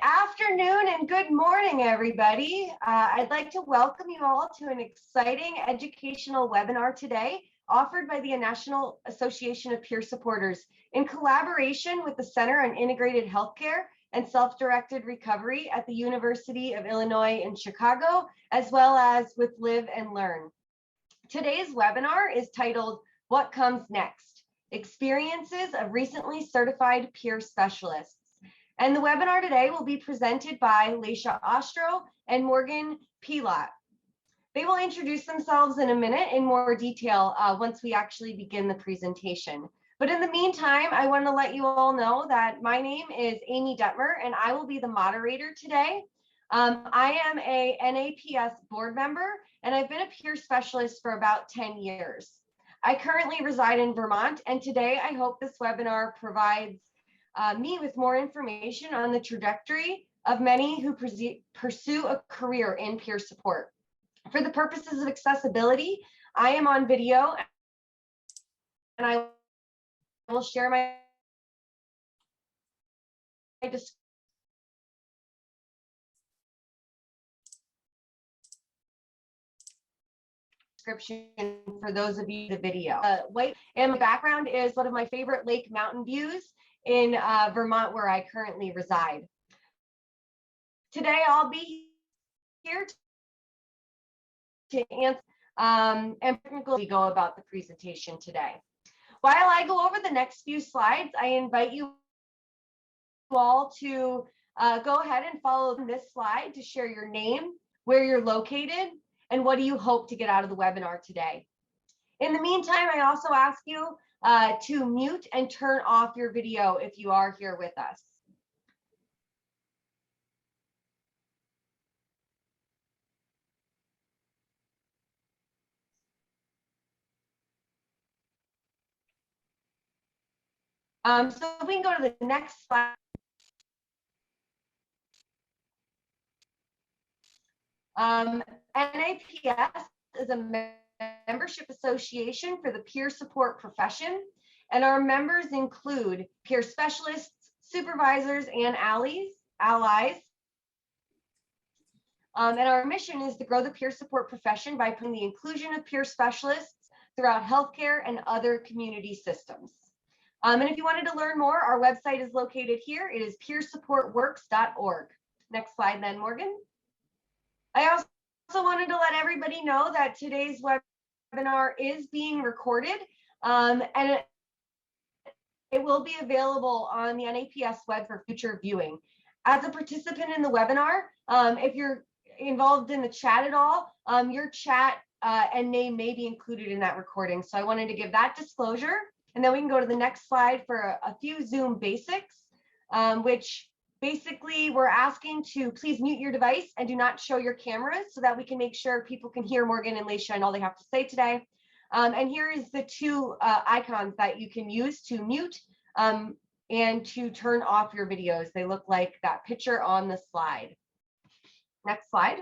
afternoon and good morning, everybody. I'd like to welcome you all to an exciting educational webinar today offered by the National Association of Peer Supporters in collaboration with the Center on Integrated Healthcare and Self-Directed Recovery at the University of Illinois in Chicago, as well as with Live and Learn. Today's webinar is titled, What Comes Next? Experiences of Recently Certified Peer Specialists. And the webinar today will be presented by Leisha Ostro and Morgan Pilot. They will introduce themselves in a minute in more detail once we actually begin the presentation. But in the meantime, I want to let you all know that my name is Amy Detmer and I will be the moderator today. I am a NAPS board member and I've been a peer specialist for about 10 years. I currently reside in Vermont, and today I hope this webinar provides me with more information on the trajectory of many who pursue a career in peer support. For the purposes of accessibility, I am on video and I will share my description for those of you in the video. White and my background is one of my favorite lake mountain views in Vermont, where I currently reside. Today, I'll be here to answer and technically go about the presentation today. While I go over the next few slides, I invite you all to go ahead and follow this slide to share your name, where you're located, and what do you hope to get out of the webinar today. In the meantime, I also ask you to mute and turn off your video if you are here with us. So we can go to the next slide. NAPS is a membership association for the peer support profession, and our members include peer specialists, supervisors, and allies. And our mission is to grow the peer support profession by putting the inclusion of peer specialists throughout healthcare and other community systems. And if you wanted to learn more, our website is located here. It is peersupportworks.org. Next slide then, Morgan. I also wanted to let everybody know that today's webinar is being recorded and it will be available on the NAPS web for future viewing. As a participant in the webinar, if you're involved in the chat at all, your chat and name may be included in that recording. So I wanted to give that disclosure. And then we can go to the next slide for a few Zoom basics, which basically we're asking to please mute your device and do not show your cameras so that we can make sure people can hear Morgan and Leisha and all they have to say today. And here is the two icons that you can use to mute and to turn off your videos. They look like that picture on the slide. Next slide.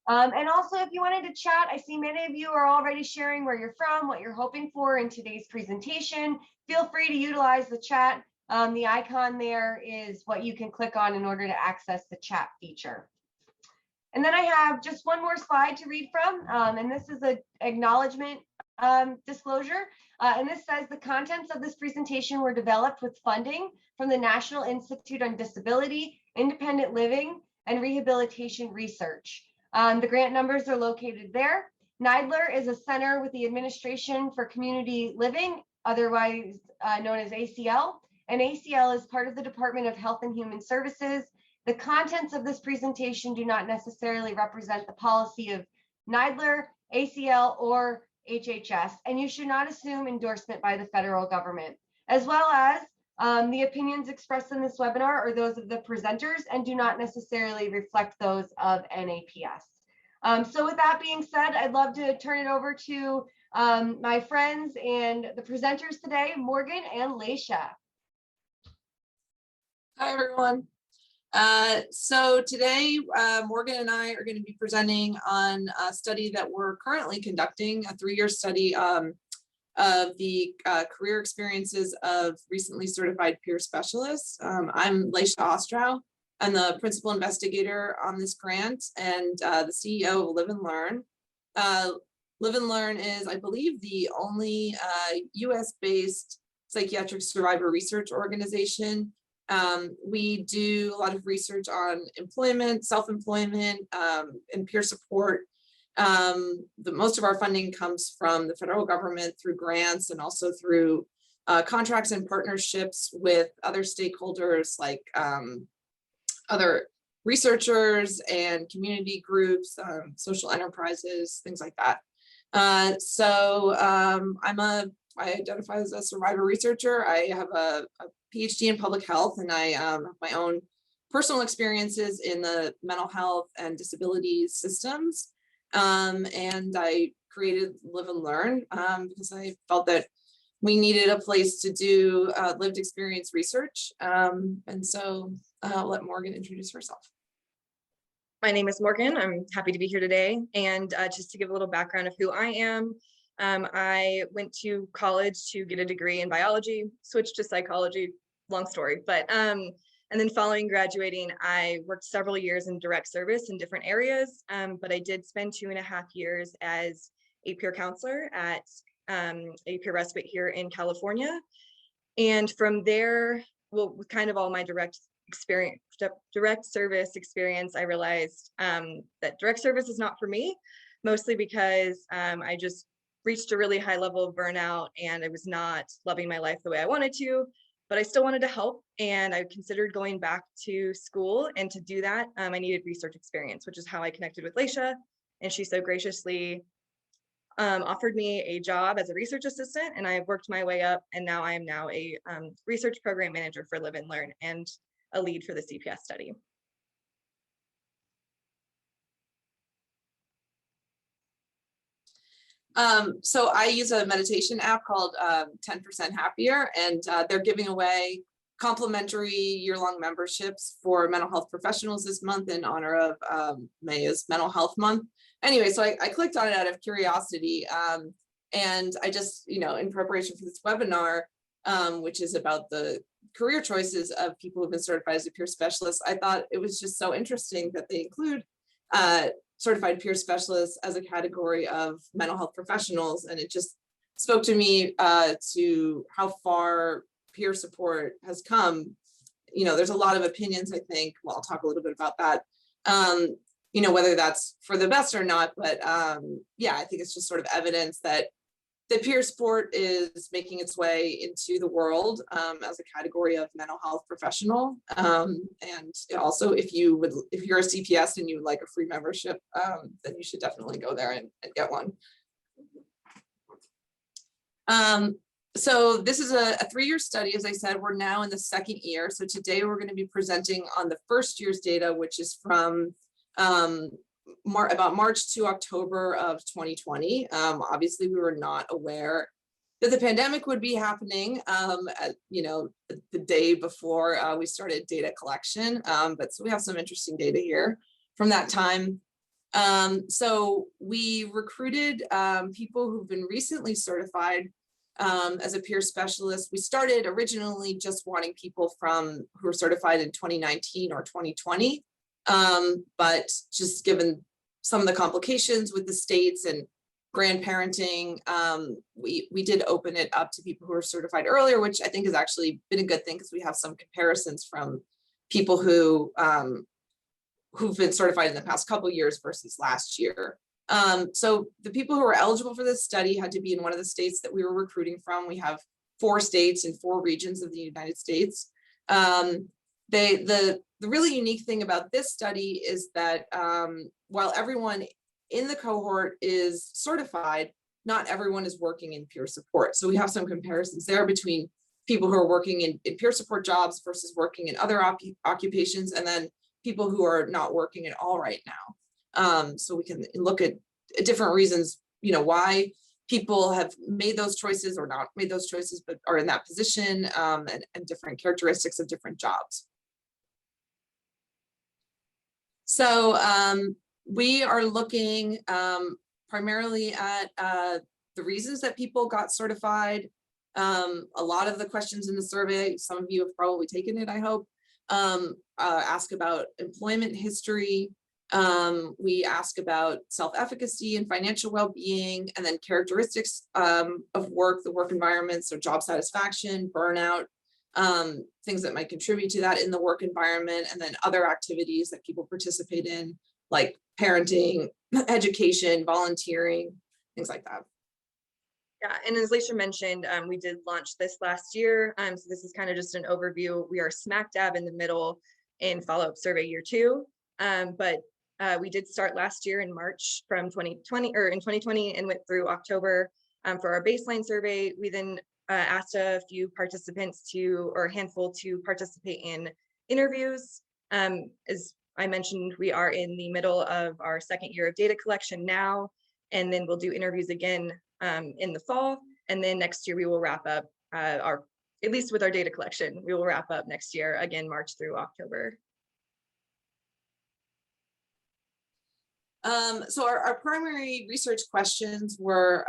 And also, if you wanted to chat, I see many of you are already sharing where you're from, what you're hoping for in today's presentation. Feel free to utilize the chat. The icon there is what you can click on in order to access the chat feature. And then I have just one more slide to read from, and this is an acknowledgement disclosure. And this says the contents of this presentation were developed with funding from the National Institute on Disability, Independent Living, and Rehabilitation Research. The grant numbers are located there. NIDLR is a center with the Administration for Community Living, otherwise known as ACL, and ACL is part of the Department of Health and Human Services. The contents of this presentation do not necessarily represent the policy of NIDLR, ACL, or HHS, and you should not assume endorsement by the federal government, as well as the opinions expressed in this webinar are those of the presenters and do not necessarily reflect those of NAPS. So with that being said, I'd love to turn it over to my friends and the presenters today, Morgan and Leisha. Hi, everyone. So today, Morgan and I are going to be presenting on a study that we're currently conducting, a 3-year study of the career experiences of recently certified peer specialists. I'm Leisha Ostrow. I'm the principal investigator on this grant and the CEO of Live and Learn. Live and Learn is, I believe, the only US-based psychiatric survivor research organization. We do a lot of research on employment, self-employment, and peer support. Most of our funding comes from the federal government through grants and also through contracts and partnerships with other stakeholders like other researchers and community groups, social enterprises, things like that. I identify as a survivor researcher. I have a PhD in public health, and I have my own personal experiences in the mental health and disability systems. And I created Live and Learn because I felt that we needed a place to do lived experience research. And so I'll let Morgan introduce herself. My name is Morgan. I'm happy to be here today. And just to give a little background of who I am, I went to college to get a degree in biology, switched to psychology, long story. But and then following graduating, I worked several years in direct service in different areas. But I did spend 2.5 years as a peer counselor at a peer respite here in California. And from there, well, with kind of all my direct service experience, I realized that direct service is not for me, mostly because I just reached a really high level of burnout and I was not loving my life the way I wanted to, but I still wanted to help. And I considered going back to school, and to do that, I needed research experience, which is how I connected with Leisha. And she so graciously offered me a job as a research assistant, and I've worked my way up, and now I am now a research program manager for Live and Learn and a lead for the CPS study. So I use a meditation app called 10% Happier, and they're giving away complimentary year-long memberships for mental health professionals this month in honor of May is Mental Health Month. Anyway, so I clicked on it out of curiosity, and I just, in preparation for this webinar, which is about the career choices of people who've been certified as a peer specialist, I thought it was just so interesting that they include certified peer specialists as a category of mental health professionals. And it just spoke to me to how far peer support has come. There's a lot of opinions, I think. Well, I'll talk a little bit about that, whether that's for the best or not. But yeah, I think it's just sort of evidence that the peer support is making its way into the world as a category of mental health professional. And also, if you're a CPS and you would like a free membership, then you should definitely go there and get one. So this is a 3-year study. As I said, we're now in the 2nd year. So today we're going to be presenting on the first year's data, which is from about March to October of 2020. Obviously, we were not aware that the pandemic would be happening, the day before we started data collection. But so we have some interesting data here from that time. So we recruited people who've been recently certified as a peer specialist. We started originally just wanting people who were certified in 2019 or 2020. But just given some of the complications with the states and grandparenting, we did open it up to people who are certified earlier, which I think has actually been a good thing because we have some comparisons from people who've been certified in the past couple of years versus last year. So the people who were eligible for this study had to be in one of the states that we were recruiting from. We have 4 states and 4 regions of the United States. The really unique thing about this study is that while everyone in the cohort is certified, not everyone is working in peer support. So we have some comparisons there between people who are working in peer support jobs versus working in other occupations, and then people who are not working at all right now. So we can look at different reasons, why people have made those choices or not made those choices, but are in that position, and different characteristics of different jobs. So we are looking primarily at the reasons that people got certified. A lot of the questions in the survey, some of you have probably taken it, I hope, ask about employment history. We ask about self-efficacy and financial well-being, and then characteristics of work, the work environment, so job satisfaction, burnout, things that might contribute to that in the work environment, and then other activities that people participate in, like parenting, education, volunteering, things like that. Yeah, and as Leisha mentioned, we did launch this last year. So this is kind of just an overview. We are smack dab in the middle in follow-up survey year 2. But we did start last year in March from 2020, or in 2020, and went through October for our baseline survey. We then asked a few participants or a handful to participate in interviews. As I mentioned, we are in the middle of our second year of data collection now, and then we'll do interviews again in the fall, and then next year we will wrap up at least with our data collection, we will wrap up next year, again, March through October. So our primary research questions were,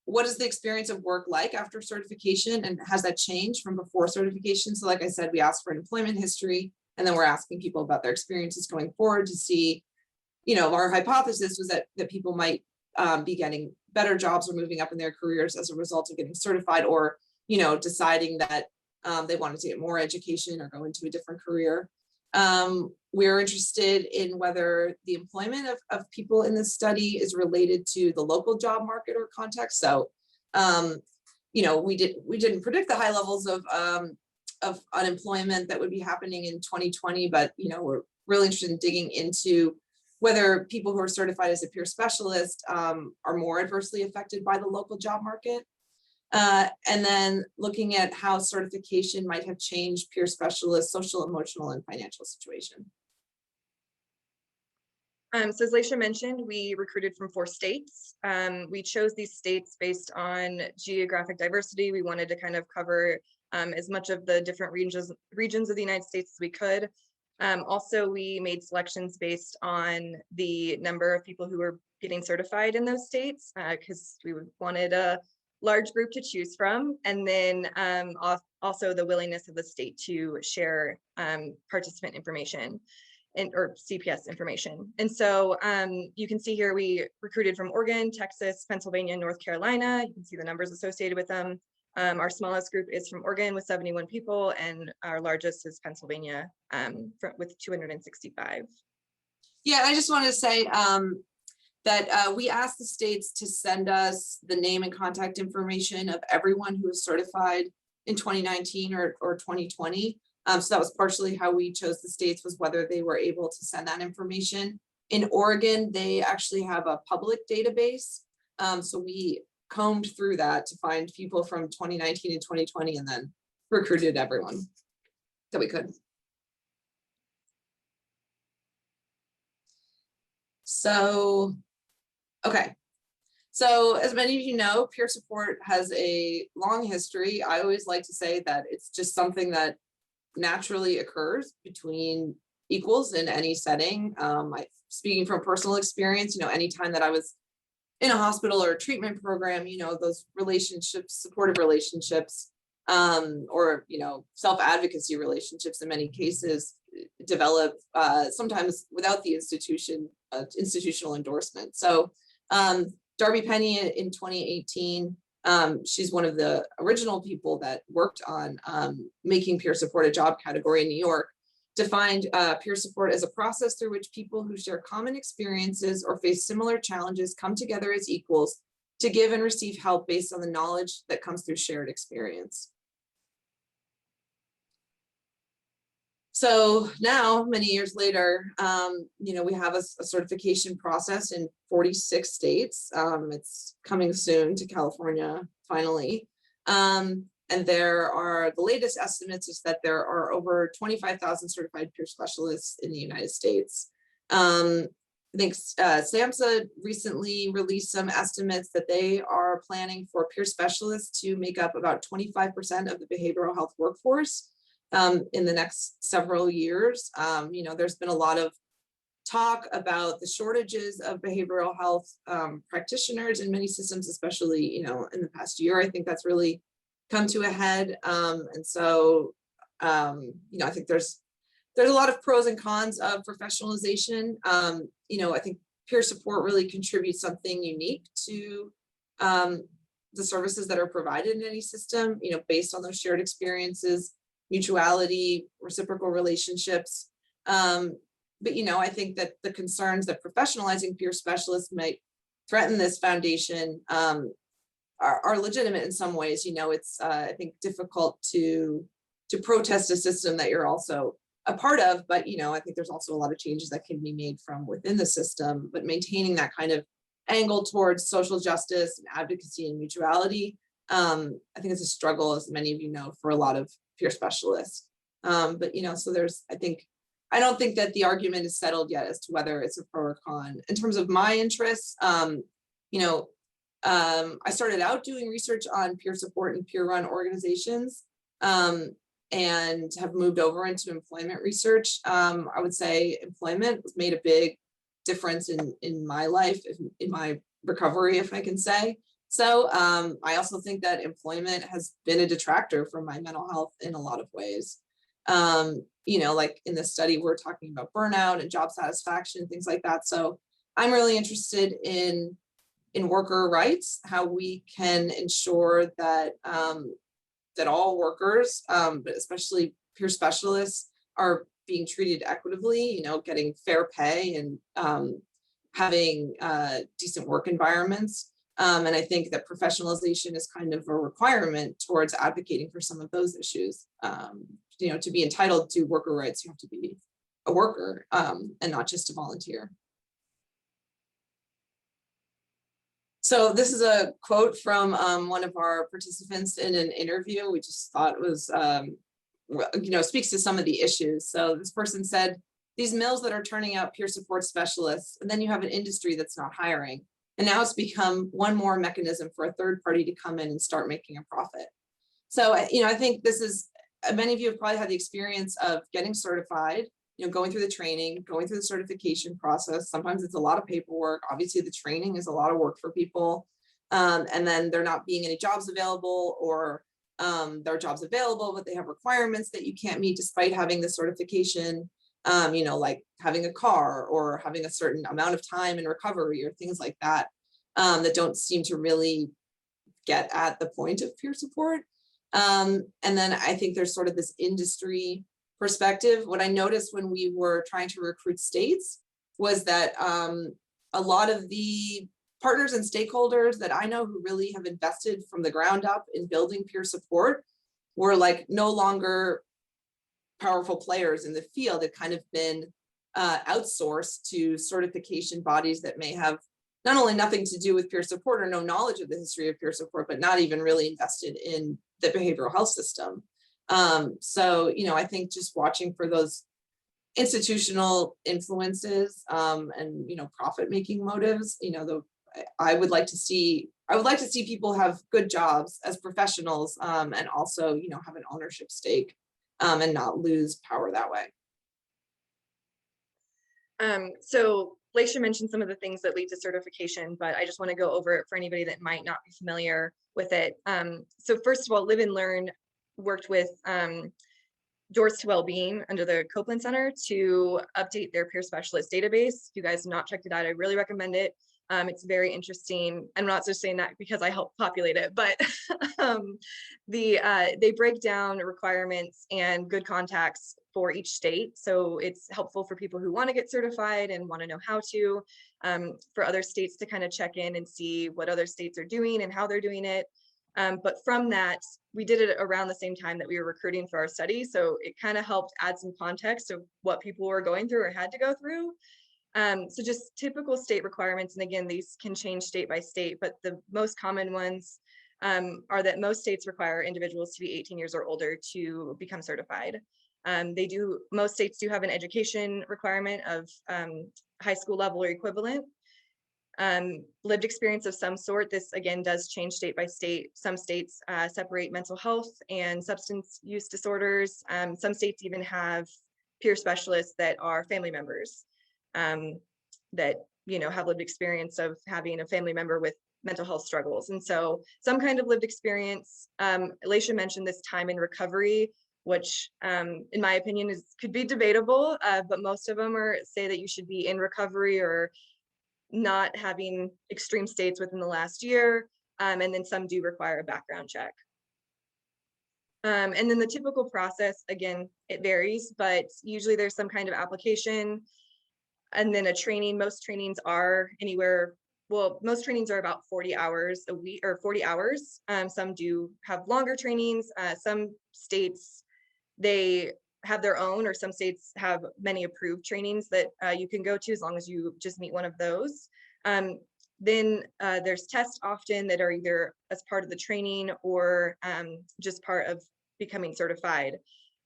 what is the experience of work like after certification, and has that changed from before certification? So like I said, we asked for an employment history, and then we're asking people about their experiences going forward to see, our hypothesis was that people might be getting better jobs or moving up in their careers as a result of getting certified, or, deciding that they wanted to get more education or go into a different career. We're interested in whether the employment of people in this study is related to the local job market or context. So, we didn't predict the high levels of unemployment that would be happening in 2020, but, we're really interested in digging into whether people who are certified as a peer specialist are more adversely affected by the local job market. And then looking at how certification might have changed peer specialists' social, emotional, and financial situation. So as Leisha mentioned, we recruited from 4 states. We chose these states based on geographic diversity. We wanted to kind of cover as much of the different regions of the United States as we could. Also, we made selections based on the number of people who were getting certified in those states, because we wanted a large group to choose from, and then also the willingness of the state to share participant information or CPS information. And so you can see here we recruited from Oregon, Texas, Pennsylvania, and North Carolina. You can see the numbers associated with them. Our smallest group is from Oregon with 71 people, and our largest is Pennsylvania with 265. Yeah, I just wanted to say that we asked the states to send us the name and contact information of everyone who was certified in 2019 or 2020. So that was partially how we chose the states, was whether they were able to send that information. In Oregon, they actually have a public database. So we combed through that to find people from 2019 and 2020, and then recruited everyone that we could. So, okay. So as many of you know, peer support has a long history. I always like to say that it's just something that naturally occurs between equals in any setting. Speaking from personal experience, anytime that I was in a hospital or a treatment program, those relationships, supportive relationships, or, self-advocacy relationships in many cases develop sometimes without the institutional endorsement. So Darby Penny in 2018, she's one of the original people that worked on making peer support a job category in New York, defined peer support as a process through which people who share common experiences or face similar challenges come together as equals to give and receive help based on the knowledge that comes through shared experience. So now, many years later, we have a certification process in 46 states. It's coming soon to California, finally. And the latest estimates is that there are over 25,000 certified peer specialists in the United States. I think SAMHSA recently released some estimates that they are planning for peer specialists to make up about 25% of the behavioral health workforce in the next several years. There's been a lot of talk about the shortages of behavioral health practitioners in many systems, especially, in the past year. I think that's really come to a head. And so, I think there's a lot of pros and cons of professionalization. I think peer support really contributes something unique to the services that are provided in any system, based on those shared experiences, mutuality, reciprocal relationships. But, I think that the concerns that professionalizing peer specialists might threaten this foundation are legitimate in some ways. It's, I think, difficult to protest a system that you're also a part of, but, I think there's also a lot of changes that can be made from within the system, but maintaining that kind of angle towards social justice and advocacy and mutuality, I think it's a struggle, as many of you know, for a lot of peer specialists. But, so I don't think that the argument is settled yet as to whether it's a pro or con. In terms of my interests, I started out doing research on peer support and peer-run organizations, and have moved over into employment research. I would say employment has made a big difference in my life, in my recovery, if I can say. So I also think that employment has been a detractor from my mental health in a lot of ways. Like in this study, we're talking about burnout and job satisfaction, things like that. So I'm really interested in worker rights, how we can ensure that that all workers, but especially peer specialists, are being treated equitably, getting fair pay and having decent work environments. And I think that professionalization is kind of a requirement towards advocating for some of those issues. To be entitled to worker rights, you have to be a worker and not just a volunteer. So this is a quote from one of our participants in an interview. We just thought was, speaks to some of the issues. So this person said, "These mills that are turning out peer support specialists, and then you have an industry that's not hiring. And now it's become one more mechanism for a third party to come in and start making a profit." So, I think this is, many of you have probably had the experience of getting certified, going through the training, going through the certification process. Sometimes it's a lot of paperwork. Obviously, the training is a lot of work for people. And then there not being any jobs available, or there are jobs available, but they have requirements that you can't meet despite having the certification, like having a car or having a certain amount of time in recovery or things like that, that don't seem to really get at the point of peer support. And then I think there's sort of this industry perspective. What I noticed when we were trying to recruit states was that a lot of the partners and stakeholders that I know who really have invested from the ground up in building peer support were like no longer powerful players in the field. It kind of been outsourced to certification bodies that may have not only nothing to do with peer support or no knowledge of the history of peer support, but not even really invested in the behavioral health system. So, I think just watching for those institutional influences and, profit-making motives, I would like to see people have good jobs as professionals, and also, have an ownership stake and not lose power that way. So Laisha mentioned some of the things that lead to certification, but I just want to go over it for anybody that might not be familiar with it. So first of all, Live and Learn worked with Doors to Wellbeing under the Copeland Center to update their peer specialist database. If you guys have not checked it out, I really recommend it. It's very interesting. I'm not just saying that because I helped populate it, but they break down requirements and good contacts for each state. So it's helpful for people who want to get certified and want to know how to, for other states to kind of check in and see what other states are doing and how they're doing it. But from that, we did it around the same time that we were recruiting for our study. So it kind of helped add some context of what people were going through or had to go through. So just typical state requirements, and again, these can change state by state, but the most common ones are that most states require individuals to be 18 years or older to become certified. Most states do have an education requirement of high school level or equivalent. Lived experience of some sort. This again does change state by state. Some states separate mental health and substance use disorders. Some states even have peer specialists that are family members. that, have lived experience of having a family member with mental health struggles. And so some kind of lived experience. Alicia mentioned this time in recovery, which in my opinion could be debatable, but most of them say that you should be in recovery or not having extreme states within the last year. And then some do require a background check. And then the typical process, again, it varies, but usually there's some kind of application and then a training. Most trainings are most trainings are about 40 hours a week or 40 hours. Some do have longer trainings. Some states, they have their own, or some states have many approved trainings that you can go to as long as you just meet one of those. Then there's tests often that are either as part of the training or just part of becoming certified.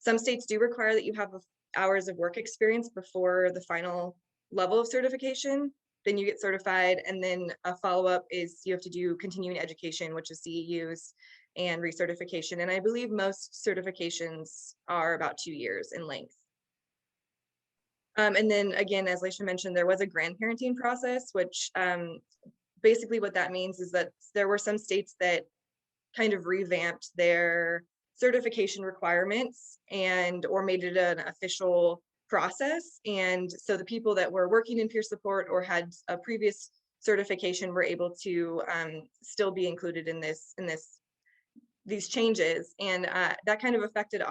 Some states do require that you have hours of work experience before the final level of certification. Then you get certified, and then a follow-up is you have to do continuing education, which is CEUs, and recertification. And I believe most certifications are about 2 years in length. And then again, as Laisha mentioned, there was a grandparenting process, which basically what that means is that there were some states that kind of revamped their certification requirements or made it an official process. And so the people that were working in peer support or had a previous certification were able to still be included in these changes. And that kind of affected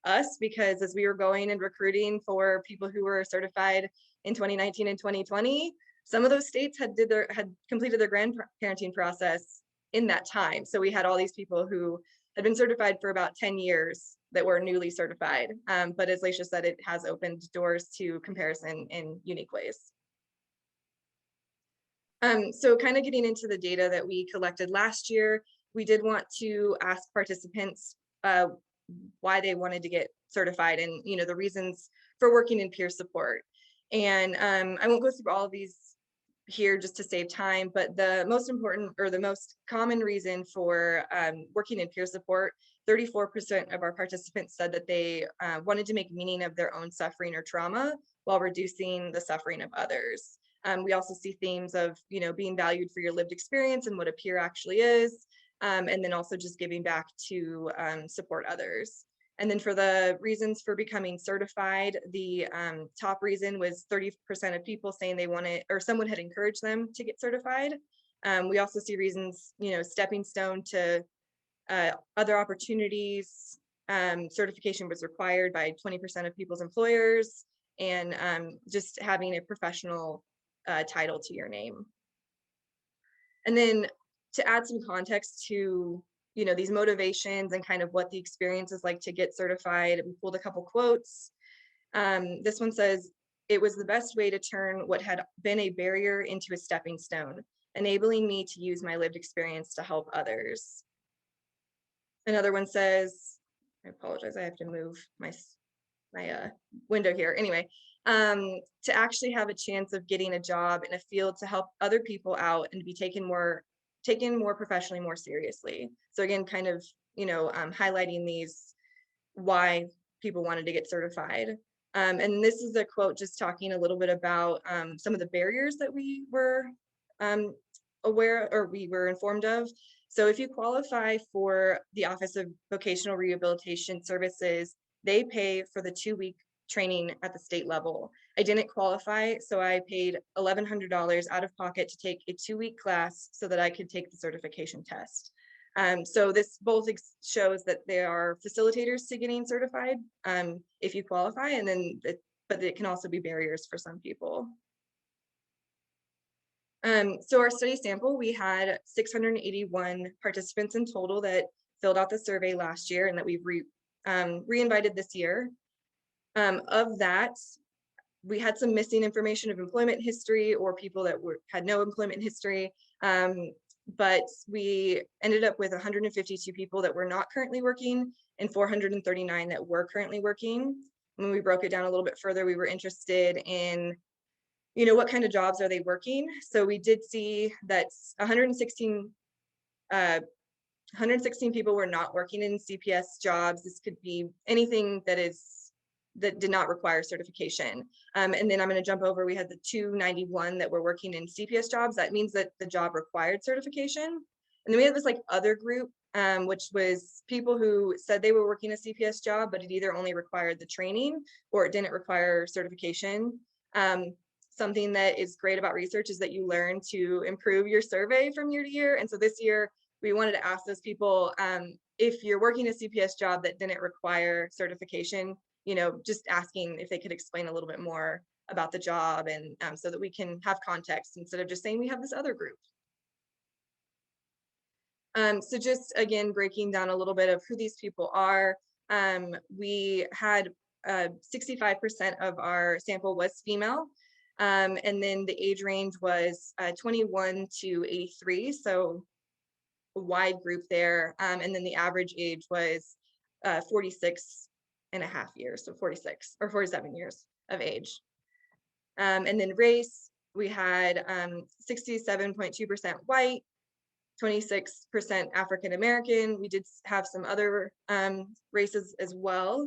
us, because as we were going and recruiting for people who were certified in 2019 and 2020, some of those states had completed their grandparenting process in that time. So we had all these people who had been certified for about 10 years that were newly certified. But as Laisha said, it has opened doors to comparison in unique ways. So kind of getting into the data that we collected last year, we did want to ask participants why they wanted to get certified and the reasons for working in peer support. And I won't go through all of these here just to save time, but the most important or the most common reason for working in peer support, 34% of our participants said that they wanted to make meaning of their own suffering or trauma while reducing the suffering of others. We also see themes of being valued for your lived experience and what a peer actually is, and then also just giving back to support others. And then for the reasons for becoming certified, the top reason was 30% of people saying they wanted, or someone had encouraged them to get certified. We also see reasons, stepping stone to other opportunities. Certification was required by 20% of people's employers, and just having a professional title to your name. And then to add some context to these motivations and kind of what the experience is like to get certified, we pulled a couple quotes. This one says, "It was the best way to turn what had been a barrier into a stepping stone, enabling me to use my lived experience to help others." Another one says, I apologize, I have to move my window here. Anyway, to actually have a chance of getting a job in a field to help other people out and be taken more professionally, more seriously. So again, kind of, highlighting these, why people wanted to get certified. And this is a quote just talking a little bit about some of the barriers that we were aware, or we were informed of. So if you qualify for the Office of Vocational Rehabilitation Services, they pay for the 2-week training at the state level. I didn't qualify, so I paid $1,100 out of pocket to take a 2-week class so that I could take the certification test. So this both shows that there are facilitators to getting certified if you qualify, and then but it can also be barriers for some people. So our study sample, we had 681 participants in total that filled out the survey last year and that we've re-invited this year. Of that, we had some missing information of employment history or people that had no employment history, but we ended up with 152 people that were not currently working and 439 that were currently working. When we broke it down a little bit further, we were interested in what kind of jobs are they working? So we did see that 116 people were not working in CPS jobs. This could be anything that is that did not require certification. And then I'm going to jump over, we had the 291 that were working in CPS jobs. That means that the job required certification. And then we had this like other group, which was people who said they were working a CPS job, but it either only required the training or it didn't require certification. Something that is great about research is that you learn to improve your survey from year to year. And so this year we wanted to ask those people, if you're working a CPS job that didn't require certification, you know, just asking if they could explain a little bit more about the job, and so that we can have context instead of just saying we have this other group. So just again, breaking down a little bit of who these people are. We had 65% of our sample was female. And then the age range was 21 to 83. So a wide group there. And then the average age was 46 and a half years. So 46 or 47 years of age. And then race, we had 67.2% white, 26% African American. We did have some other races as well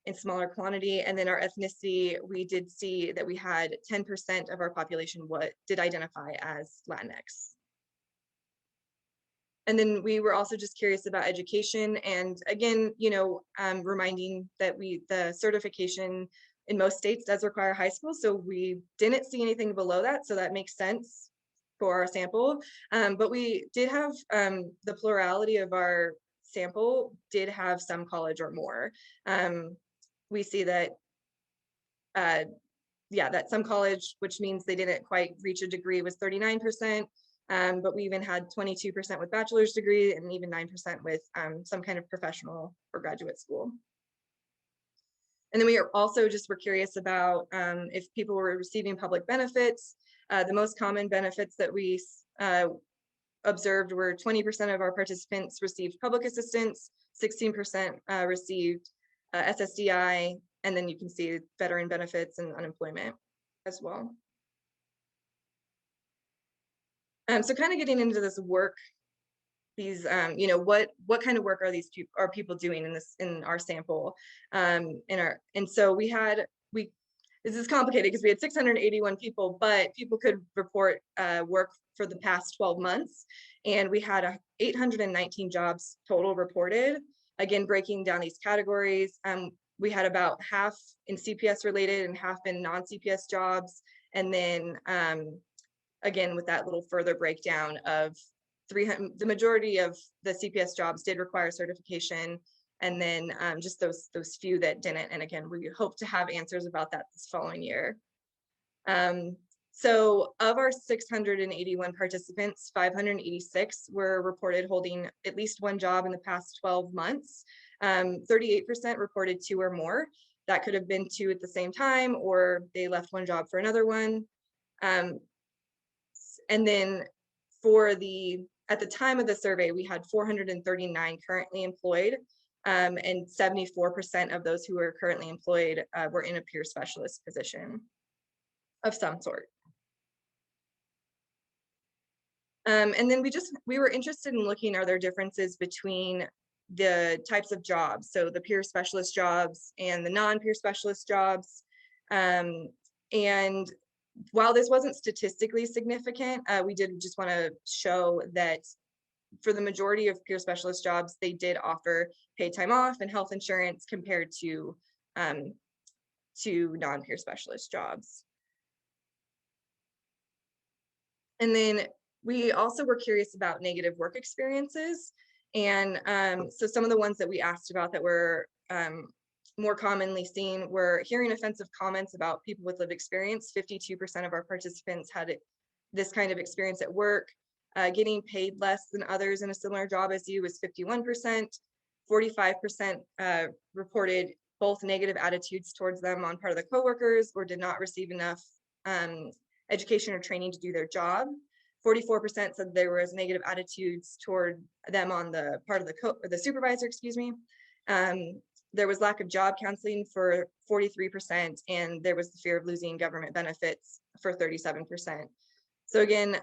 in smaller quantity. And then our ethnicity, we did see that we had 10% of our population did identify as Latinx. And then we were also just curious about education. And again, you know, reminding that the certification in most states does require high school. So we didn't see anything below that. So that makes sense for our sample. But we did have the plurality of our sample did have some college or more. We see that, that some college, which means they didn't quite reach a degree, was 39%. But we even had 22% with bachelor's degree and even 9% with some kind of professional or graduate school. And then we also were curious about if people were receiving public benefits. The most common benefits that we observed were 20% of our participants received public assistance, 16% received SSDI, and then you can see veteran benefits and unemployment as well. So kind of getting into this work, these, you know, what kind of work are people doing in our sample, and so this is complicated because we had 681 people, but people could report work for the past 12 months, and we had 819 jobs total reported. Again, breaking down these categories, we had about half in CPS related and half in non-CPS jobs, and then again, with that little further breakdown of the majority of the CPS jobs did require certification, and then just those few that didn't. And again, we hope to have answers about that this following year. So of our 681 participants, 586 were reported holding at least one job in the past 12 months. 38% reported 2 or more. That could have been 2 at the same time, or they left one job for another one. And then at the time of the survey, we had 439 currently employed, and 74% of those who were currently employed were in a peer specialist position of some sort. And then we were interested in looking, are there differences between the types of jobs? So the peer specialist jobs and the non-peer specialist jobs. And while this wasn't statistically significant, we did just want to show that for the majority of peer specialist jobs, they did offer paid time off and health insurance compared to non-peer specialist jobs. And then we also were curious about negative work experiences. And so some of the ones that we asked about that were more commonly seen were hearing offensive comments about people with lived experience. 52% of our participants had this kind of experience at work. Getting paid less than others in a similar job as you was 51%. 45% reported both negative attitudes towards them on part of the coworkers or did not receive enough education or training to do their job. 44% said there was negative attitudes toward them on the part of the supervisor, excuse me. There was lack of job counseling for 43%, and there was the fear of losing government benefits for 37%. So again,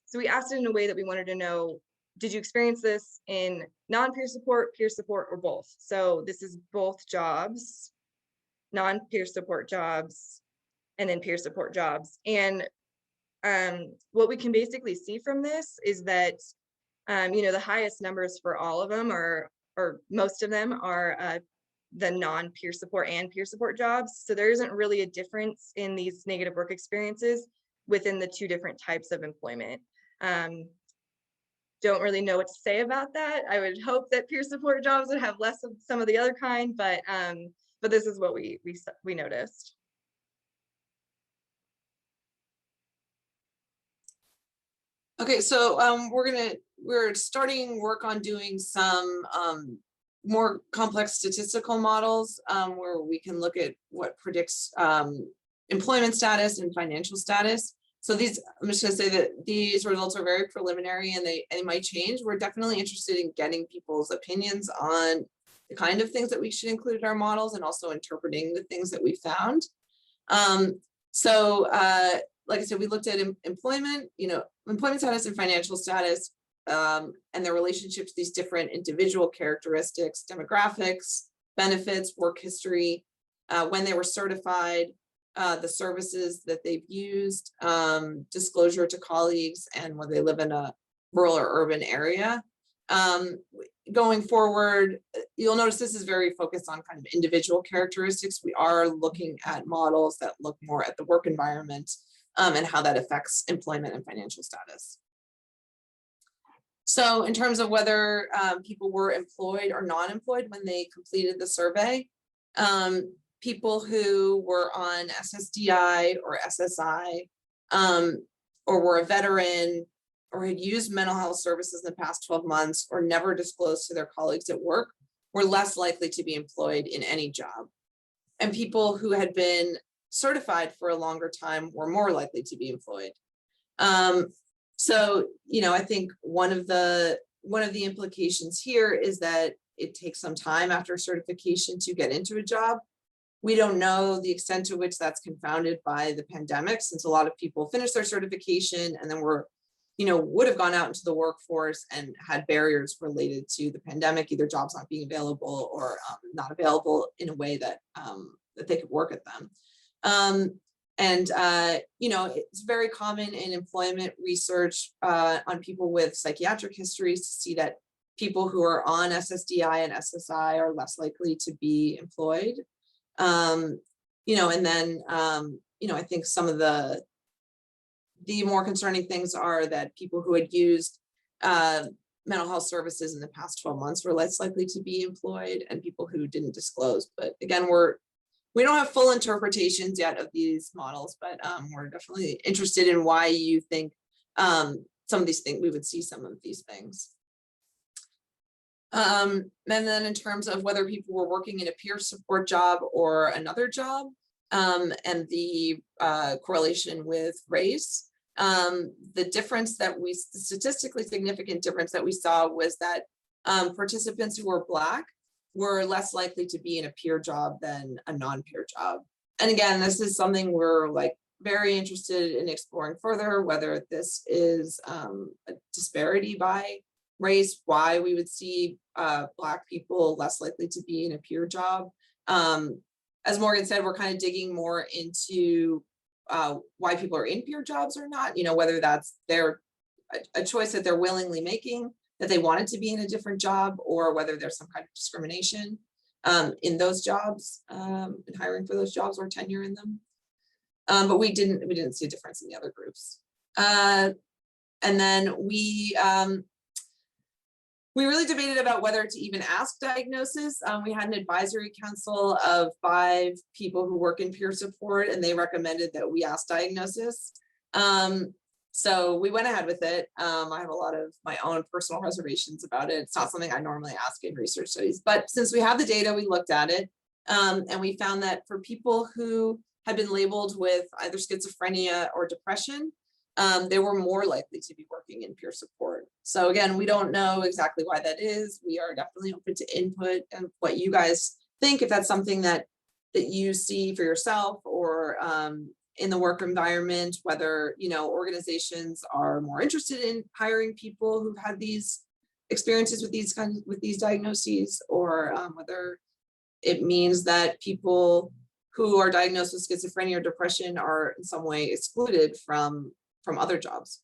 so we asked it in a way that we wanted to know did you experience this in non-peer support, peer support, or both? So this is both jobs, non-peer support jobs, and then peer support jobs. And what we can basically see from this is that, the highest numbers for all of them or most of them are the non-peer support and peer support jobs. So there isn't really a difference in these negative work experiences within the two different types of employment. Don't really know what to say about that. I would hope that peer support jobs would have less of some of the other kind, but this is what we noticed. Okay, so we're starting work on doing some more complex statistical models where we can look at what predicts employment status and financial status. So I'm just gonna say that these results are very preliminary and they might change. We're definitely interested in getting people's opinions on the kind of things that we should include in our models and also interpreting the things that we found. Like I said, we looked at employment status and financial status and their relationship to these different individual characteristics, demographics, benefits, work history, when they were certified, the services that they've used, disclosure to colleagues, and whether they live in a rural or urban area. Going forward, you'll notice this is very focused on kind of individual characteristics. We are looking at models that look more at the work environment and how that affects employment and financial status. So in terms of whether people were employed or non-employed when they completed the survey, people who were on SSDI or SSI or were a veteran or had used mental health services in the past 12 months or never disclosed to their colleagues at work were less likely to be employed in any job. And people who had been certified for a longer time were more likely to be employed. So, I think one of the implications here is that it takes some time after certification to get into a job. We don't know the extent to which that's confounded by the pandemic, since a lot of people finished their certification and then would have gone out into the workforce and had barriers related to the pandemic, either jobs not being available or not available in a way that that they could work at them. It's very common in employment research on people with psychiatric histories to see that people who are on SSDI and SSI are less likely to be employed. I think some of the more concerning things are that people who had used mental health services in the past 12 months were less likely to be employed, and people who didn't disclose. But again, we don't have full interpretations yet of these models, but we're definitely interested in why you think some of these things, we would see some of these things. And then in terms of whether people were working in a peer support job or another job, and the correlation with race, the statistically significant difference that we saw was that participants who were Black were less likely to be in a peer job than a non-peer job. And again, this is something we're very interested in exploring further, whether this is a disparity by race, why we would see Black people less likely to be in a peer job. As Morgan said, we're kind of digging more into why people are in peer jobs or not, whether that's a choice that they're willingly making, that they wanted to be in a different job, or whether there's some kind of discrimination in those jobs, in hiring for those jobs or tenure in them. But we didn't see a difference in the other groups. And then we really debated about whether to even ask diagnosis. We had an advisory council of 5 people who work in peer support, and they recommended that we ask diagnosis. So we went ahead with it. I have a lot of my own personal reservations about it. It's not something I normally ask in research studies, but since we have the data, we looked at it, and we found that for people who had been labeled with either schizophrenia or depression, they were more likely to be working in peer support. So again, we don't know exactly why that is. We are definitely open to input and what you guys think, if that's something that you see for yourself, or in the work environment, whether, organizations are more interested in hiring people who've had these experiences with these diagnoses, or whether it means that people who are diagnosed with schizophrenia or depression are in some way excluded from other jobs.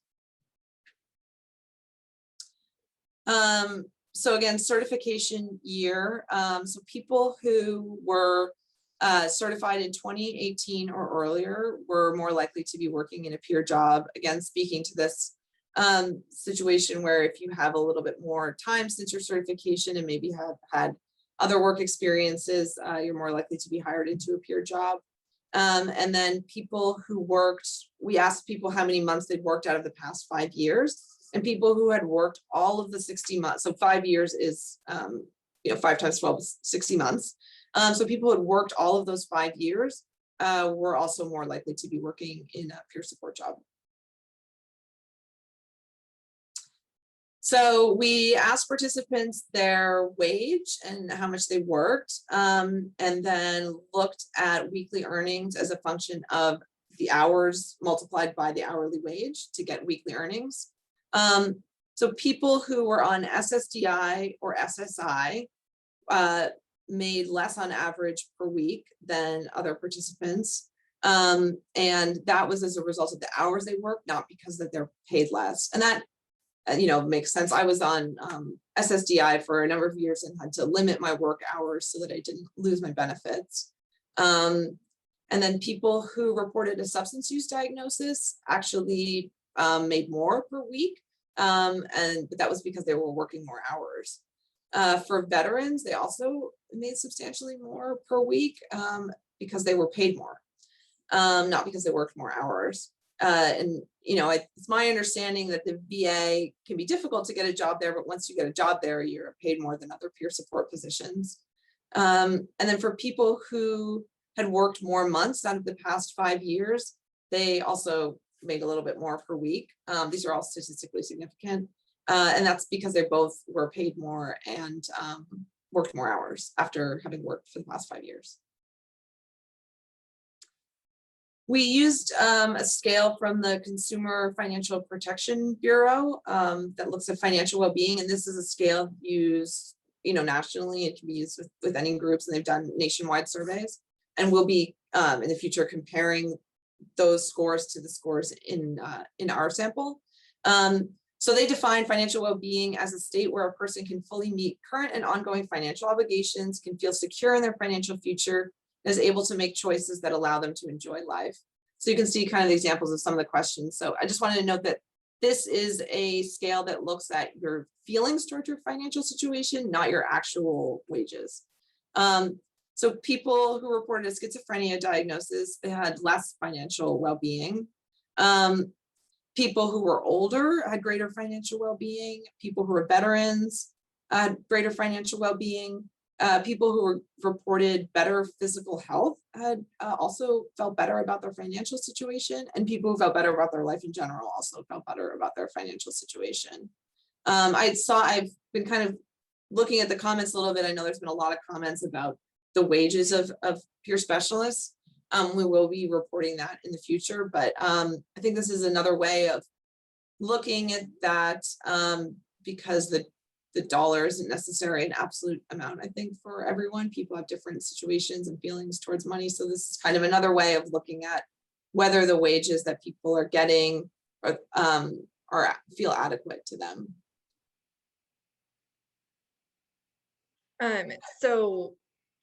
So again, certification year. So people who were certified in 2018 or earlier were more likely to be working in a peer job. Again, speaking to this situation where if you have a little bit more time since your certification and maybe have had other work experiences, you're more likely to be hired into a peer job. And then people who worked, we asked people how many months they'd worked out of the past 5 years, and people who had worked all of the 60 months. So 5 years is, 5 times 12 is 60 months. So people who had worked all of those 5 years were also more likely to be working in a peer support job. So we asked participants their wage and how much they worked, and then looked at weekly earnings as a function of the hours multiplied by the hourly wage to get weekly earnings. So people who were on SSDI or SSI made less on average per week than other participants. And that was as a result of the hours they worked, not because that they're paid less. And that, makes sense. I was on SSDI for a number of years and had to limit my work hours so that I didn't lose my benefits. And then people who reported a substance use diagnosis actually made more per week. But that was because they were working more hours. For veterans, they also made substantially more per week because they were paid more, not because they worked more hours. And it's my understanding that the VA can be difficult to get a job there, but once you get a job there, you're paid more than other peer support positions. And then for people who had worked more months out of the past 5 years, they also made a little bit more per week. These are all statistically significant. And that's because they both were paid more and worked more hours after having worked for the past 5 years. We used a scale from the Consumer Financial Protection Bureau that looks at financial well-being, and this is a scale used, nationally. It can be used with any groups, and they've done nationwide surveys. And we'll be in the future comparing those scores to the scores in our sample. So they define financial well-being as a state where a person can fully meet current and ongoing financial obligations, can feel secure in their financial future, and is able to make choices that allow them to enjoy life. So you can see kind of the examples of some of the questions. So I just wanted to note that this is a scale that looks at your feelings toward your financial situation, not your actual wages. So people who reported a schizophrenia diagnosis, they had less financial well-being. People who were older had greater financial well-being. People who were veterans had greater financial well-being. People who reported better physical health had also felt better about their financial situation, and people who felt better about their life in general also felt better about their financial situation. I've been kind of looking at the comments a little bit. I know there's been a lot of comments about the wages of peer specialists. We will be reporting that in the future, but I think this is another way of looking at that because the dollar isn't necessarily an absolute amount. I think for everyone, people have different situations and feelings towards money. So this is kind of another way of looking at whether the wages that people are getting are feel adequate to them. So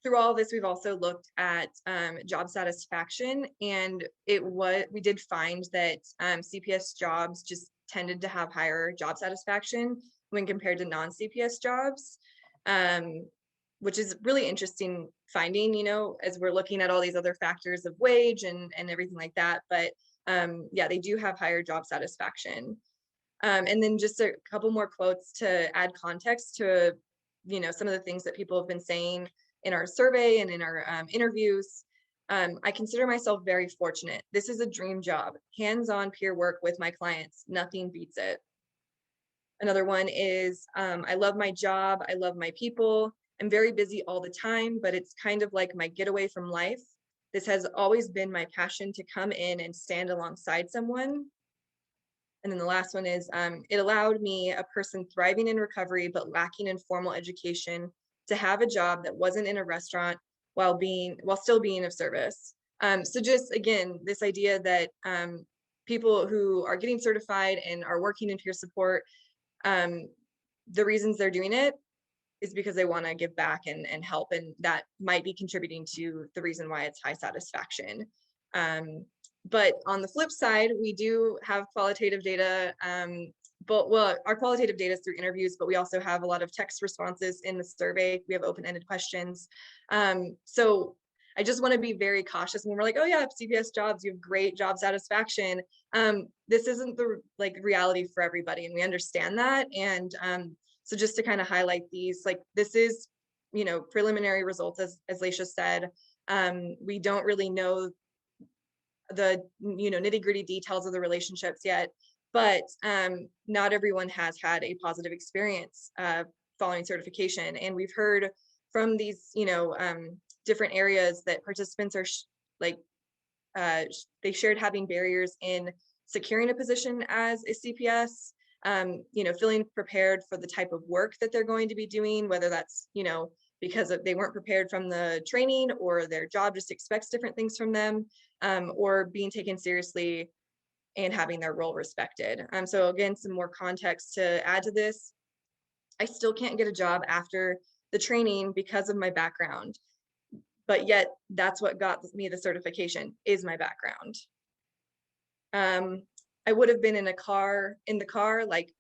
through all this, we've also looked at job satisfaction, and we did find that CPS jobs just tended to have higher job satisfaction when compared to non-CPS jobs, which is really interesting finding, as we're looking at all these other factors of wage and everything like that. But yeah, they do have higher job satisfaction. And then just a couple more quotes to add context to, some of the things that people have been saying in our survey and in our interviews. I consider myself very fortunate. This is a dream job. Hands-on peer work with my clients. Nothing beats it. Another one is, I love my job. I love my people. I'm very busy all the time, but it's kind of like my getaway from life. This has always been my passion, to come in and stand alongside someone. And then the last one is, it allowed me, a person thriving in recovery but lacking in formal education, to have a job that wasn't in a restaurant while still being of service. So just again, this idea that people who are getting certified and are working in peer support, the reasons they're doing it is because they want to give back and help, and that might be contributing to the reason why it's high satisfaction. But on the flip side, we do have qualitative data, well, our qualitative data is through interviews, but we also have a lot of text responses in the survey. We have open-ended questions. So I just want to be very cautious when we're like, oh yeah, CPS jobs, you have great job satisfaction. This isn't the reality for everybody, and we understand that. And so just to kind of highlight these, like, this is, preliminary results, as Laisha said. We don't really know the nitty-gritty details of the relationships yet, but not everyone has had a positive experience following certification. And we've heard from these different areas that participants are they shared having barriers in securing a position as a CPS, feeling prepared for the type of work that they're going to be doing, whether that's because they weren't prepared from the training, or their job just expects different things from them, or being taken seriously and having their role respected. So again, some more context to add to this. I still can't get a job after the training because of my background, but yet that's what got me the certification, is my background. I would have been in the car like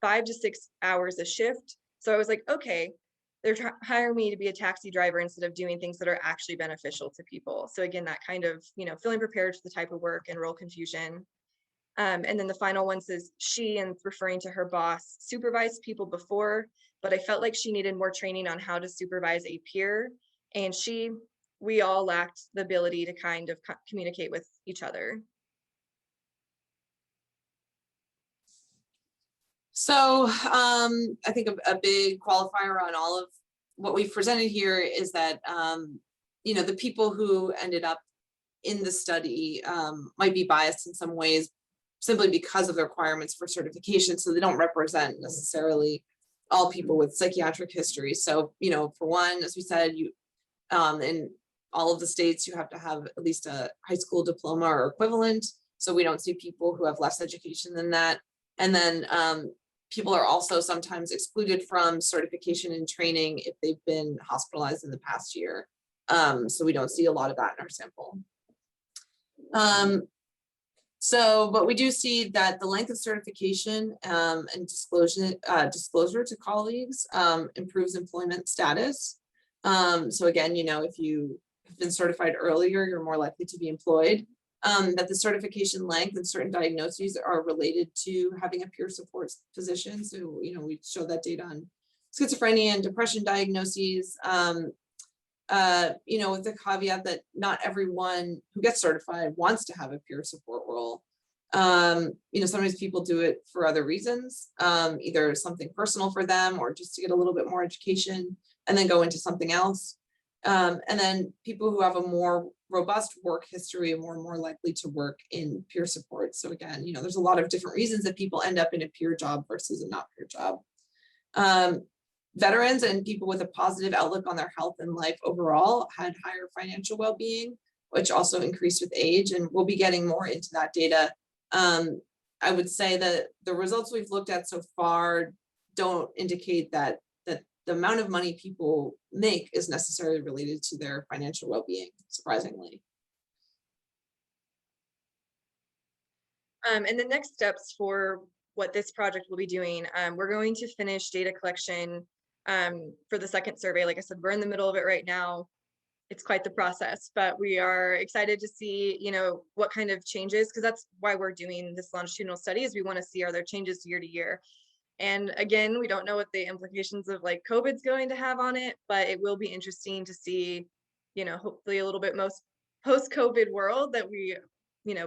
5 to 6 hours a shift. So I was like, okay, they're hiring me to be a taxi driver instead of doing things that are actually beneficial to people. So again, that kind of, feeling prepared for the type of work and role confusion. And then the final one says, she, and referring to her boss, supervised people before, but I felt like she needed more training on how to supervise a peer. And we all lacked the ability to kind of communicate with each other. So I think a big qualifier on all of what we've presented here is that, the people who ended up in the study might be biased in some ways, simply because of the requirements for certification. So they don't represent necessarily all people with psychiatric history. So, for one, as we said, in all of the states, you have to have at least a high school diploma or equivalent. So we don't see people who have less education than that. And then people are also sometimes excluded from certification and training if they've been hospitalized in the past year. So we don't see a lot of that in our sample. But we do see that the length of certification and disclosure to colleagues improves employment status. So again, if you have been certified earlier, you're more likely to be employed. That the certification length and certain diagnoses are related to having a peer support position. So, we show that data on schizophrenia and depression diagnoses, with the caveat that not everyone who gets certified wants to have a peer support role. Sometimes people do it for other reasons, either something personal for them or just to get a little bit more education and then go into something else. And then people who have a more robust work history are more likely to work in peer support. So again, there's a lot of different reasons that people end up in a peer job versus a not peer job. Veterans and people with a positive outlook on their health and life overall had higher financial well-being, which also increased with age. And we'll be getting more into that data. I would say that the results we've looked at so far don't indicate that the amount of money people make is necessarily related to their financial well-being, surprisingly. And the next steps for what this project will be doing, we're going to finish data collection for the second survey. Like I said, we're in the middle of it right now. It's quite the process, but we are excited to see, what kind of changes, because that's why we're doing this longitudinal study, is we want to see, are there changes year to year? And again, we don't know what the implications of COVID's going to have on it, but it will be interesting to see, hopefully a little bit post-COVID world that we,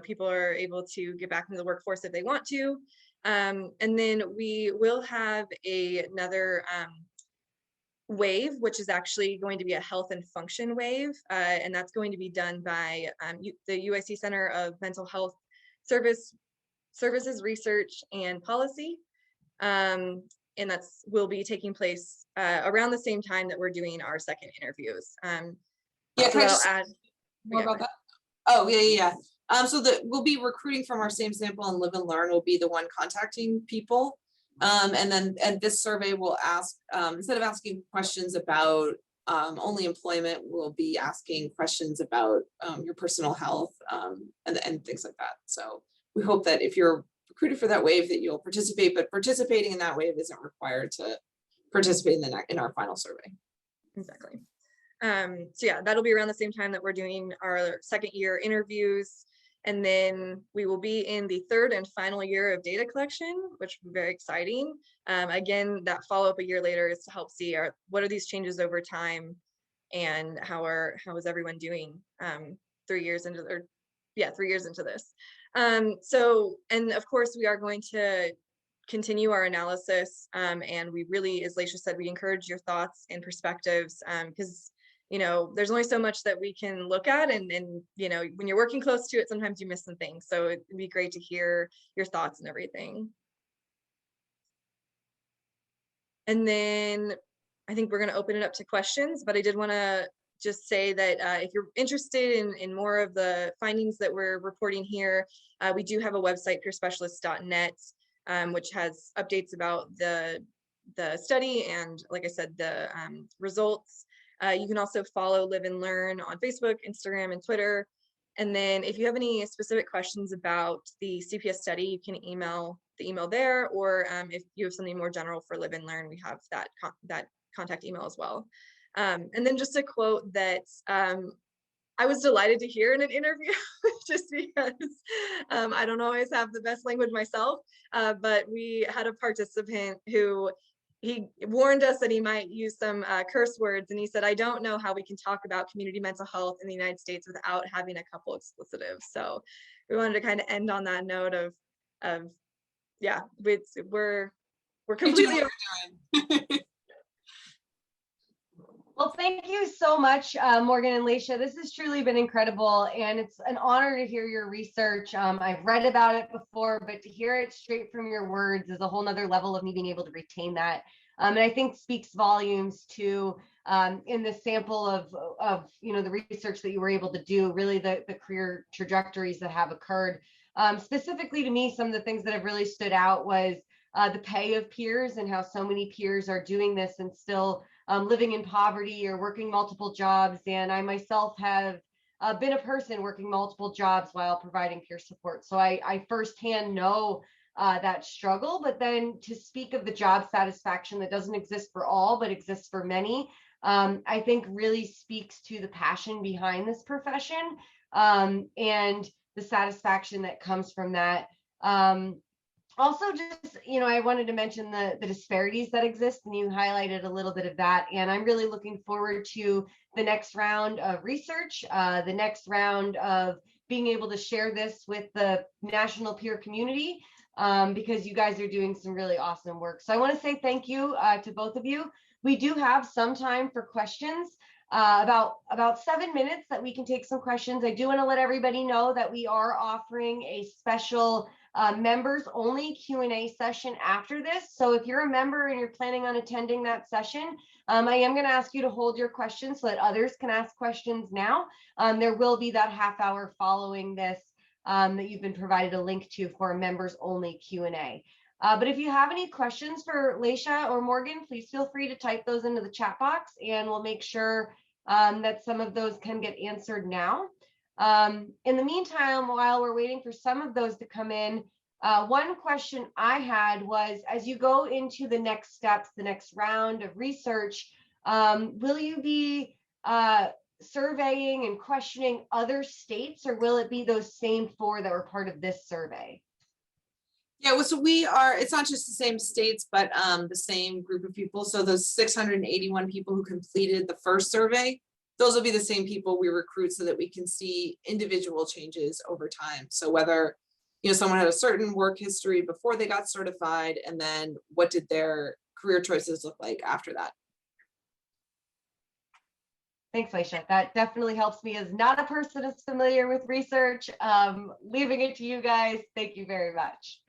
people are able to get back into the workforce if they want to. And then we will have another wave, which is actually going to be a health and function wave. And that's going to be done by the UIC Center of Mental Health Services Research and Policy. And that's will be taking place around the same time that we're doing our second interviews. Yeah, can I I'll just add more about that? Oh, yeah. So that we'll be recruiting from our same sample, and Live and Learn will be the one contacting people. And this survey will ask, instead of asking questions about only employment, we'll be asking questions about your personal health and things like that. So we hope that if you're recruited for that wave that you'll participate, but participating in that wave isn't required to participate in our final survey. Exactly. So yeah, that'll be around the same time that we're doing our second year interviews. And then we will be in the third and final year of data collection, which will be very exciting. Again, that follow-up a year later is to help see what are these changes over time, and how is everyone doing 3 years into, or yeah, 3 years into this. So, and of course, we are going to continue our analysis, and we really, as Laisha said, we encourage your thoughts and perspectives, because you know, there's only so much that we can look at, and you know, when you're working close to it, sometimes you miss some things. So it'd be great to hear your thoughts and everything. And then I think we're going to open it up to questions, but I did want to just say that if you're interested in more of the findings that we're reporting here, we do have a website, peerspecialist.net, which has updates about the study and, like I said, the results. You can also follow Live and Learn on Facebook, Instagram, and Twitter. And then if you have any specific questions about the CPS study, you can email the email there, or if you have something more general for Live and Learn, we have that contact email as well. And then just a quote that I was delighted to hear in an interview, just because I don't always have the best language myself, but we had a participant who he warned us that he might use some curse words, and he said, "I don't know how we can talk about community mental health in the United States without having a couple explicitives." So we wanted to kind of end on that note of yeah, we're completely. Well, thank you so much, Morgan and Laisha. This has truly been incredible, and it's an honor to hear your research. I've read about it before, but to hear it straight from your words is a whole nother level of me being able to retain that. And I think speaks volumes to, in the sample of you know, the research that you were able to do, really the career trajectories that have occurred. Specifically to me, some of the things that have really stood out was the pay of peers, and how so many peers are doing this and still living in poverty or working multiple jobs. And I myself have been a person working multiple jobs while providing peer support. So I firsthand know that struggle. But then to speak of the job satisfaction that doesn't exist for all, but exists for many, I think really speaks to the passion behind this profession, and the satisfaction that comes from that. Also, just, you know, I wanted to mention the disparities that exist, and you highlighted a little bit of that. And I'm really looking forward to the next round of research, the next round of being able to share this with the national peer community, because you guys are doing some really awesome work. So I want to say thank you to both of you. We do have some time for questions, about 7 minutes that we can take some questions. I do want to let everybody know that we are offering a special members only Q&A session after this. So if you're a member and you're planning on attending that session, I am going to ask you to hold your questions so that others can ask questions now. There will be that half hour following this that you've been provided a link to for a members only Q&A. But if you have any questions for Laisha or Morgan, please feel free to type those into the chat box, and we'll make sure that some of those can get answered now. In the meantime, while we're waiting for some of those to come in, one question I had was, as you go into the next steps, the next round of research, will you be surveying and questioning other states, or will it be those same 4 that were part of this survey? Yeah, well, so it's not just the same states, but the same group of people. So those 681 people who completed the first survey, those will be the same people we recruit, so that we can see individual changes over time. So whether, you know, someone had a certain work history before they got certified, and then what did their career choices look like after that? Thanks, Laisha. That definitely helps me as not a person that's familiar with research. Leaving it to you guys. Thank you very much.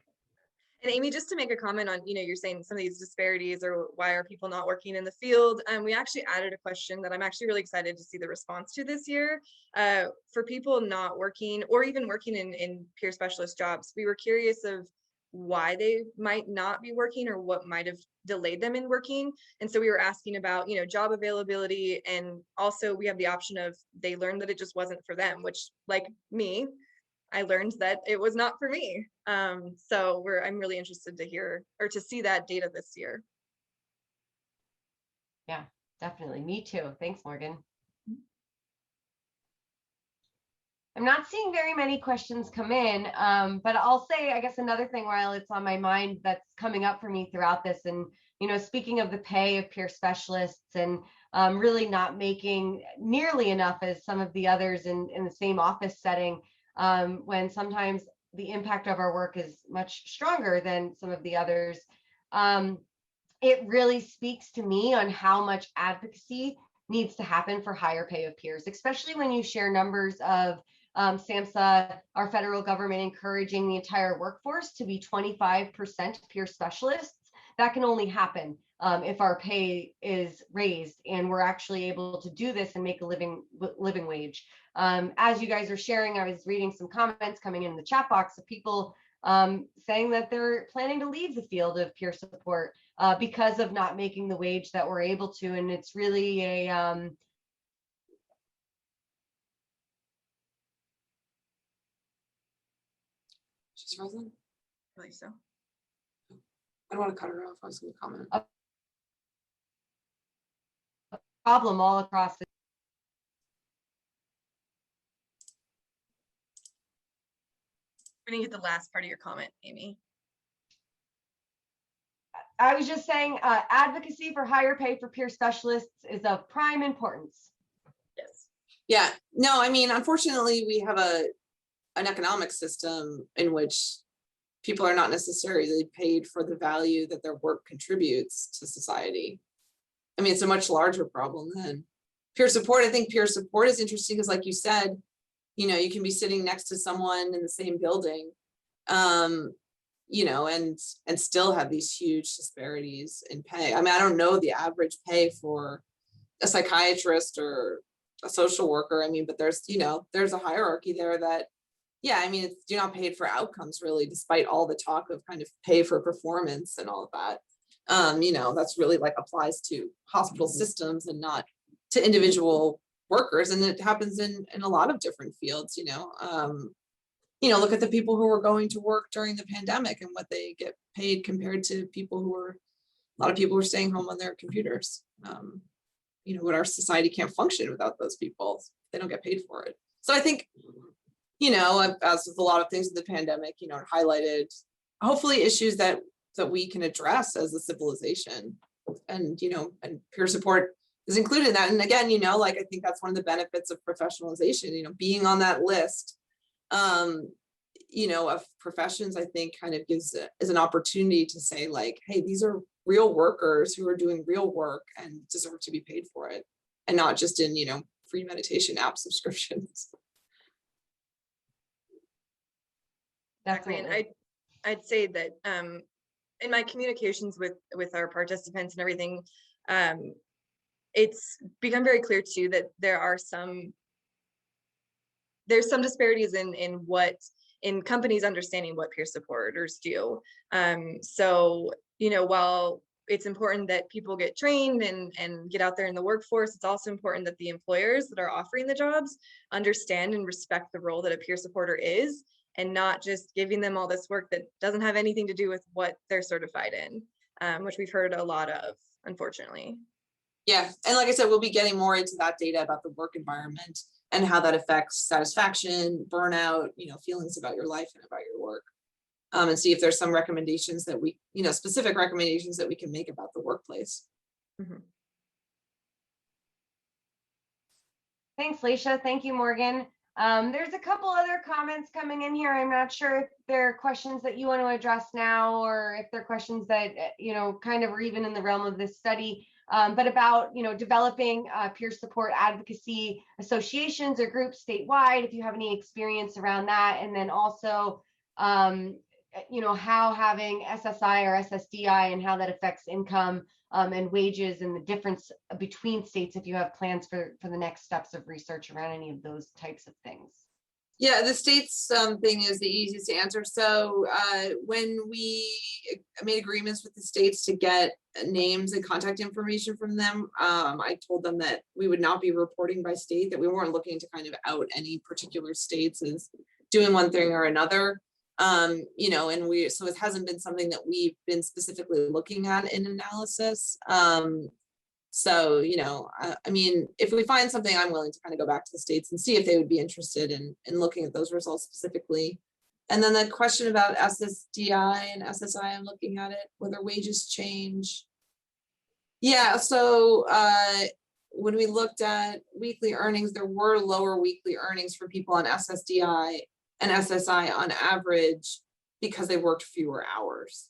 And Amy, just to make a comment on, you're saying some of these disparities or why are people not working in the field? We actually added a question that I'm actually really excited to see the response to this year. For people not working or even working in peer specialist jobs, we were curious of why they might not be working or what might have delayed them in working. And so we were asking about, job availability. And also we have the option of they learned that it just wasn't for them, which, like me, I learned that it was not for me. So I'm really interested to hear or to see that data this year. Yeah, definitely. Me too. Thanks, Morgan. I'm not seeing very many questions come in, but I'll say, I guess, another thing while it's on my mind that's coming up for me throughout this. And, speaking of the pay of peer specialists and really not making nearly enough as some of the others in the same office setting, when sometimes the impact of our work is much stronger than some of the others. It really speaks to me on how much advocacy needs to happen for higher pay of peers, especially when you share numbers of SAMHSA, our federal government, encouraging the entire workforce to be 25% peer specialists. That can only happen if our pay is raised and we're actually able to do this and make a living wage. As you guys are sharing, I was reading some comments coming in the chat box of people saying that they're planning to leave the field of peer support because of not making the wage that we're able to. And it's really a She's frozen? Really so. I don't want to cut her off. I was going to comment. problem all across the I didn't get the last part of your comment, Amy. I was just saying advocacy for higher pay for peer specialists is of prime importance. Yes. Yeah, no, I mean, unfortunately, we have an economic system in which people are not necessarily paid for the value that their work contributes to society. I mean, it's a much larger problem than peer support. I think peer support is interesting because, like you said, you can be sitting next to someone in the same building, and still have these huge disparities in pay. I mean, I don't know the average pay for a psychiatrist or a social worker. I mean, but there's a hierarchy there that, yeah, I mean, you're not paid for outcomes really, despite all the talk of kind of pay for performance and all of that. That's really like applies to hospital systems and not to individual workers. And it happens in a lot of different fields, look at the people who were going to work during the pandemic and what they get paid compared to a lot of people who are staying home on their computers. What our society can't function without those people. They don't get paid for it. So I think, as with a lot of things in the pandemic, it highlighted hopefully issues that we can address as a civilization, and peer support is included in that. And again, I think that's one of the benefits of professionalization, being on that list, of professions, I think kind of is an opportunity to say like, hey, these are real workers who are doing real work and deserve to be paid for it, and not just in, free meditation app subscriptions. Exactly. And I'd say that in my communications with our participants and everything, it's become very clear too that there's some disparities in companies understanding what peer supporters do. So, while it's important that people get trained and get out there in the workforce, it's also important that the employers that are offering the jobs understand and respect the role that a peer supporter is, and not just giving them all this work that doesn't have anything to do with what they're certified in, which we've heard a lot of, unfortunately. Yeah, and like I said, we'll be getting more into that data about the work environment and how that affects satisfaction, burnout, feelings about your life and about your work, and see if there's some recommendations that we, specific recommendations that we can make about the workplace. Mm-hmm. Thanks, Laisha. Thank you, Morgan. There's a couple other comments coming in here. I'm not sure if they're questions that you want to address now, or if they're questions that, kind of are even in the realm of this study. but about, developing peer support advocacy associations or groups statewide, if you have any experience around that. And then also, how having SSI or SSDI and how that affects income and wages and the difference between states, if you have plans for the next steps of research around any of those types of things. Yeah, the states thing is the easiest to answer. So when we made agreements with the states to get names and contact information from them, I told them that we would not be reporting by state, that we weren't looking to kind of out any particular states as doing one thing or another. And so it hasn't been something that we've been specifically looking at in analysis. So, I mean, if we find something, I'm willing to kind of go back to the states and see if they would be interested in looking at those results specifically. And then the question about SSDI and SSI, I'm looking at it, whether wages change. Yeah, so when we looked at weekly earnings, there were lower weekly earnings for people on SSDI and SSI on average because they worked fewer hours.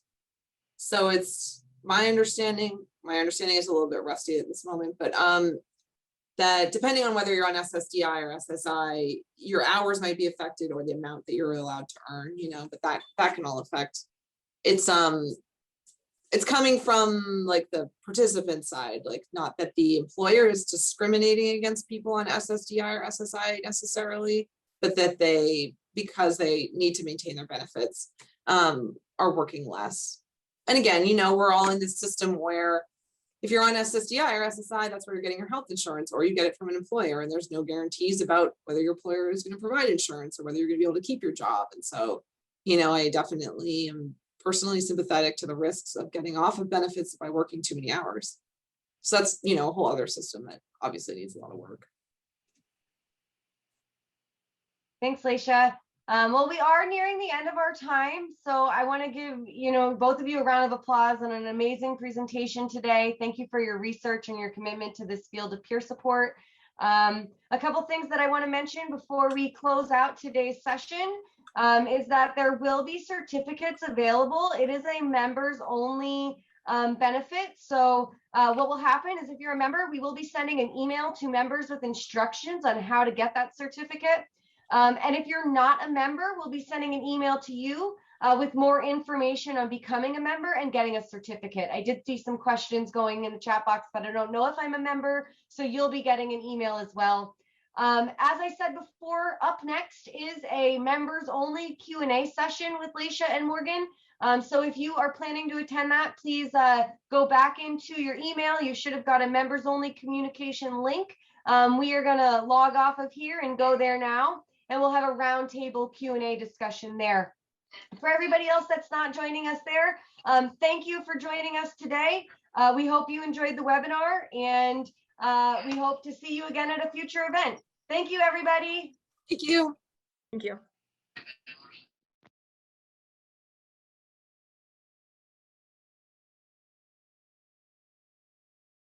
So it's my understanding is a little bit rusty at this moment, but that depending on whether you're on SSDI or SSI, your hours might be affected or the amount that you're allowed to earn, but that can all affect. It's coming from like the participant side, like not that the employer is discriminating against people on SSDI or SSI necessarily, but that because they need to maintain their benefits, are working less. And again, we're all in this system where if you're on SSDI or SSI, that's where you're getting your health insurance, or you get it from an employer, and there's no guarantees about whether your employer is going to provide insurance or whether you're going to be able to keep your job. And so, I definitely am personally sympathetic to the risks of getting off of benefits by working too many hours. So that's, a whole other system that obviously needs a lot of work. Thanks, Laisha. Well, we are nearing the end of our time, so I want to give both of you a round of applause on an amazing presentation today. Thank you for your research and your commitment to this field of peer support. A couple things that I want to mention before we close out today's session is that there will be certificates available. It is a members only benefit. So what will happen is if you're a member, we will be sending an email to members with instructions on how to get that certificate. And if you're not a member, we'll be sending an email to you with more information on becoming a member and getting a certificate. I did see some questions going in the chat box, but I don't know if I'm a member, so you'll be getting an email as well. As I said before, up next is a members only Q&A session with Laisha and Morgan. So if you are planning to attend that, please go back into your email. You should have got a members only communication link. We are going to log off of here and go there now, and we'll have a roundtable Q&A discussion there. For everybody else that's not joining us there, thank you for joining us today. We hope you enjoyed the webinar, and we hope to see you again at a future event. Thank you, everybody. Thank you. Thank you.